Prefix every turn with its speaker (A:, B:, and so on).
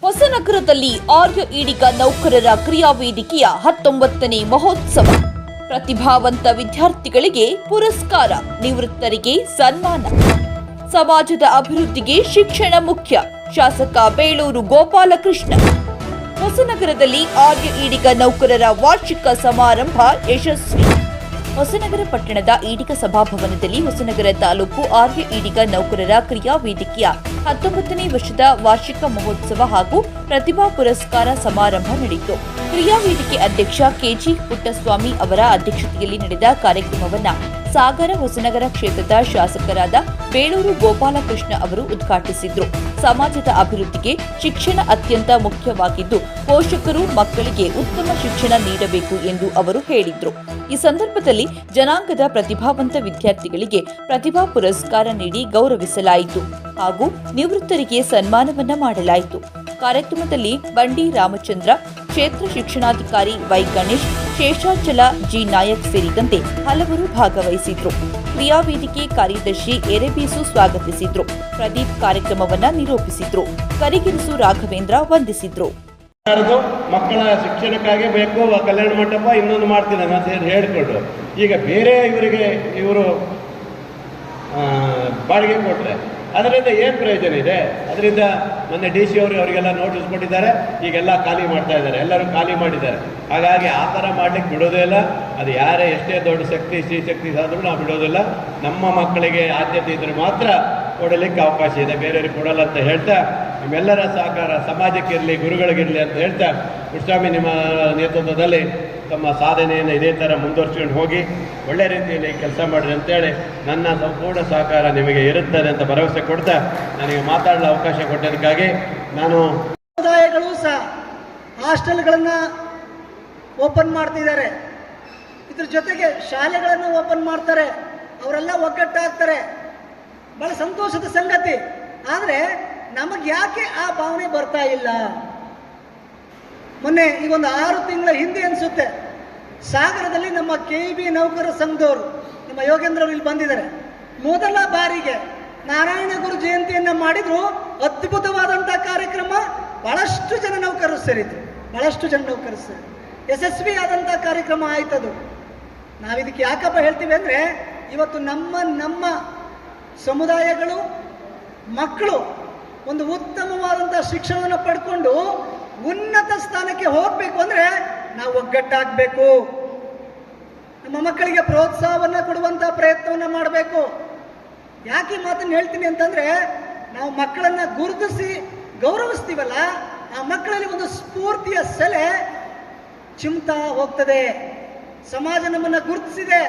A: ಹೊಸನಗರದಲ್ಲಿ ಆರ್ಯ ಈಡಿಗ ನೌಕರರ ಕ್ರಿಯಾವೇದಿಕೆಯ 19ನೇ ಮಹೋತ್ಸವ. ಪ್ರತಿಭಾವಂತ ವಿದ್ಯಾರ್ಥಿಗಳಿಗೆ ಪುರಸ್ಕಾರ, ನಿವೃತ್ತರಿಗೆ ಸನ್ಮಾನ. ಸಮಾಜದ ಅಭಿವೃದ್ಧಿಗೆ ಶಿಕ್ಷಣ ಮುಖ್ಯ. ಶಾಸಕ ಬೇಳೂರು ಗೋಪಾಲಕೃಷ್ಣ. ಹೊಸನಗರದಲ್ಲಿ ಆರ್ಯ ಈಡಿಗ ನೌಕರರ ವಾರ್ಷಿಕ ಸಮಾರಂಭ ಯಶಸ್ವಿ. ಹೊಸನಗರ ಪಟ್ಟಣದ ಈಡಿಗ ಸಭಾಭವನದಲ್ಲಿ ಹೊಸನಗರ ತಾಲೂಕು ಆರ್ಯ ಈಡಿಗ ನೌಕರರ ಕ್ರಿಯಾವೇದಿಕೆಯ 19ನೇ ವರ್ಷದ ವಾರ್ಷಿಕ ಮಹೋತ್ಸವ ಹಾಗೂ ಪ್ರತಿಭಾ ಪುರಸ್ಕಾರ ಸಮಾರಂಭ ನಡೆಯಿತು. ಕ್ರಿಯಾವೇದಿಕೆ ಅಧ್ಯಕ್ಷ ಕೆಜಿ ಪುಟ್ಟಸ್ವಾಮಿ ಅವರ ಅಧ್ಯಕ್ಷತೆಯಲ್ಲಿ ನಡೆದ ಕಾರ್ಯಕ್ರಮವನ್ನು ಸಾಗರ ಹೊಸನಗರ ಕ್ಷೇತ್ರದ ಶಾಸಕರಾದ ಬೇಳೂರು ಗೋಪಾಲಕೃಷ್ಣ ಅವರು ಉದ್ಘಾಟಿಸಿದ್ರು. ಸಮಾಜದ ಅಭಿವೃದ್ಧಿಗೆ ಶಿಕ್ಷಣ ಅತ್ಯಂತ ಮುಖ್ಯವಾಗಿದ್ದು, ಪೋಷಕರು ಮಕ್ಕಳಿಗೆ ಉತ್ತಮ ಶಿಕ್ಷಣ ನೀಡಬೇಕು ಎಂದು ಅವರು ಹೇಳಿದ್ರು. ಈ ಸಂದರ್ಭದಲ್ಲಿ ಜನಾಂಗದ ಪ್ರತಿಭಾವಂತ ವಿದ್ಯಾರ್ಥಿಗಳಿಗೆ ಪ್ರತಿಭಾ ಪುರಸ್ಕಾರ ನೀಡಿ ಗೌರವಿಸಲಾಯಿತು ಹಾಗೂ ನಿವೃತ್ತರಿಗೆ ಸನ್ಮಾನವನ್ನ ಮಾಡಲಾಯಿತು. ಕಾರ್ಯಕ್ರಮದಲ್ಲಿ ಬಂಡಿ ರಾಮಚಂದ್ರ, ಕ್ಷೇತ್ರ ಶಿಕ್ಷಣಾಧಿಕಾರಿ ವೈ ಗಣೇಶ್, ಶೇಷಾಚಲ ಜಿ ನಾಯಕ್ ಸೇರಿದಂತೆ ಹಲವರು ಭಾಗವಹಿಸಿದ್ರು. ಕ್ರಿಯಾವೇದಿಕೆ ಕಾರ್ಯದರ್ಶಿ ಎರೆಬೀಸು ಸ್ವಾಗತಿಸಿದ್ರು. ಪ್ರದೀಪ್ ಕಾರ್ಯಕ್ರಮವನ್ನ ನಿರೂಪಿಸಿದ್ರು. ಕರಿಗಿರಿಸು ರಾಘವೇಂದ್ರ ವಂದಿಸಿದ್ರು.
B: ಮಕ್ಕಳ ಶಿಕ್ಷಣಕ್ಕಾಗಿ ಬೇಕು ಕಲ್ಯಾಣ ಮಂಟಪ ಇನ್ನೊಂದು ಮಾಡ್ತೀನಿ ಅಂತ ಹೇಳ್ಕೊಂಡು ಈಗ ಬೇರೆ ಇವರು ಬಾಡಿಗೆ ಕೊಟ್ಟರೆ ಅದರಿಂದ ಏನು ಪ್ರಯೋಜನ ಇದೆ? ಅದರಿಂದ ಮೊನ್ನೆ DC ಅವರು ಅವರಿಗೆಲ್ಲ ನೋಟಿಸ್ ಕೊಟ್ಟಿದ್ದಾರೆ, ಈಗೆಲ್ಲ ಖಾಲಿ ಮಾಡ್ತಾ ಇದ್ದಾರೆ, ಎಲ್ಲರೂ ಖಾಲಿ ಮಾಡಿದ್ದಾರೆ. ಹಾಗಾಗಿ ಆ ಥರ ಮಾಡಲಿಕ್ಕೆ ಬಿಡೋದೇ ಇಲ್ಲ. ಅದು ಯಾರೇ ಎಷ್ಟೇ ದೊಡ್ಡ ಶಕ್ತಿ ಶ್ರೀಶಕ್ತಿ ಆದರೂ ನಾವು ಬಿಡೋದಿಲ್ಲ. ನಮ್ಮ ಮಕ್ಕಳಿಗೆ ಆದ್ಯತೆ ಇದ್ದರೆ ಮಾತ್ರ ಕೊಡಲಿಕ್ಕೆ ಅವಕಾಶ ಇದೆ, ಬೇರೆಯವ್ರಿಗೆ ಕೊಡಲ್ಲ ಅಂತ ಹೇಳ್ತಾ, ನಿಮ್ಮೆಲ್ಲರ ಸಹಕಾರ ಸಮಾಜಕ್ಕಿರಲಿ, ಗುರುಗಳಿಗಿರಲಿ ಅಂತ ಹೇಳ್ತಾ, ಕೃಷ್ಣಸ್ವಾಮಿ ನಿಮ್ಮ ನೇತೃತ್ವದಲ್ಲಿ ತಮ್ಮ ಸಾಧನೆಯನ್ನು ಇದೇ ಥರ ಮುಂದುವರ್ಸ್ಕೊಂಡು ಹೋಗಿ ಒಳ್ಳೆ ರೀತಿಯಲ್ಲಿ ಕೆಲಸ ಮಾಡಿರಿ ಅಂತೇಳಿ ನನ್ನ ಸಂಪೂರ್ಣ ಸಹಕಾರ ನಿಮಗೆ ಇರುತ್ತದೆ ಅಂತ ಭರವಸೆ ಕೊಡ್ತಾ ನನಗೆ ಮಾತಾಡಲು ಅವಕಾಶ ಕೊಟ್ಟದಕ್ಕಾಗಿ ನಾನು.
C: ಸಮುದಾಯಗಳು ಸಹ ಹಾಸ್ಟೆಲ್ಗಳನ್ನು ಓಪನ್ ಮಾಡ್ತಿದ್ದಾರೆ, ಇದ್ರ ಜೊತೆಗೆ ಶಾಲೆಗಳನ್ನು ಓಪನ್ ಮಾಡ್ತಾರೆ, ಅವರೆಲ್ಲ ಒಗ್ಗಟ್ಟಾಗ್ತಾರೆ. ಬಹಳ ಸಂತೋಷದ ಸಂಗತಿ. ಆದರೆ ನಮಗೆ ಯಾಕೆ ಆ ಭಾವನೆ ಬರ್ತಾ ಇಲ್ಲ? ಮೊನ್ನೆ ಈಗ ಒಂದು 6 ತಿಂಗಳ ಹಿಂದೆ ಅನಿಸುತ್ತೆ, ಸಾಗರದಲ್ಲಿ ನಮ್ಮ KEB ನೌಕರರ ಸಂಘದವರು ನಮ್ಮ ಯೋಗೇಂದ್ರ ಅವರು ಇಲ್ಲಿ ಬಂದಿದ್ದಾರೆ. ಮೊದಲ ಬಾರಿಗೆ ನಾರಾಯಣ ಗುರು ಜಯಂತಿಯನ್ನು ಮಾಡಿದ್ರು. ಅದ್ಭುತವಾದಂಥ ಕಾರ್ಯಕ್ರಮ. ಬಹಳಷ್ಟು ಜನ ನೌಕರರು ಸೇರಿದ್ರು, ಯಶಸ್ವಿ ಆದಂಥ ಕಾರ್ಯಕ್ರಮ ಆಯ್ತದು. ನಾವಿದಕ್ಕೆ ಯಾಕಪ್ಪ ಹೇಳ್ತೀವಿ ಅಂದರೆ, ಇವತ್ತು ನಮ್ಮ ಸಮುದಾಯಗಳು ಮಕ್ಕಳು ಒಂದು ಉತ್ತಮವಾದಂಥ ಶಿಕ್ಷಣವನ್ನು ಪಡ್ಕೊಂಡು ಉನ್ನತ ಸ್ಥಾನಕ್ಕೆ ಹೋಗಬೇಕು ಅಂದರೆ ನಾವು ಒಗ್ಗಟ್ಟಾಗಬೇಕು. ನಮ್ಮ ಮಕ್ಕಳಿಗೆ ಪ್ರೋತ್ಸಾಹವನ್ನು ಕೊಡುವಂಥ ಪ್ರಯತ್ನವನ್ನು ಮಾಡಬೇಕು. ಯಾಕೆ ಈ ಮಾತನ್ನು ಹೇಳ್ತೀನಿ ಅಂತಂದರೆ, ನಾವು ಮಕ್ಕಳನ್ನು ಗುರುತಿಸಿ ಗೌರವಿಸ್ತೀವಲ್ಲ, ಆ ಮಕ್ಕಳಲ್ಲಿ ಒಂದು ಸ್ಫೂರ್ತಿಯ ಸೆಲೆ ಚಿಮ್ತಾ ಹೋಗ್ತದೆ. ಸಮಾಜ ನಮ್ಮನ್ನು ಗುರುತಿಸಿದೆ.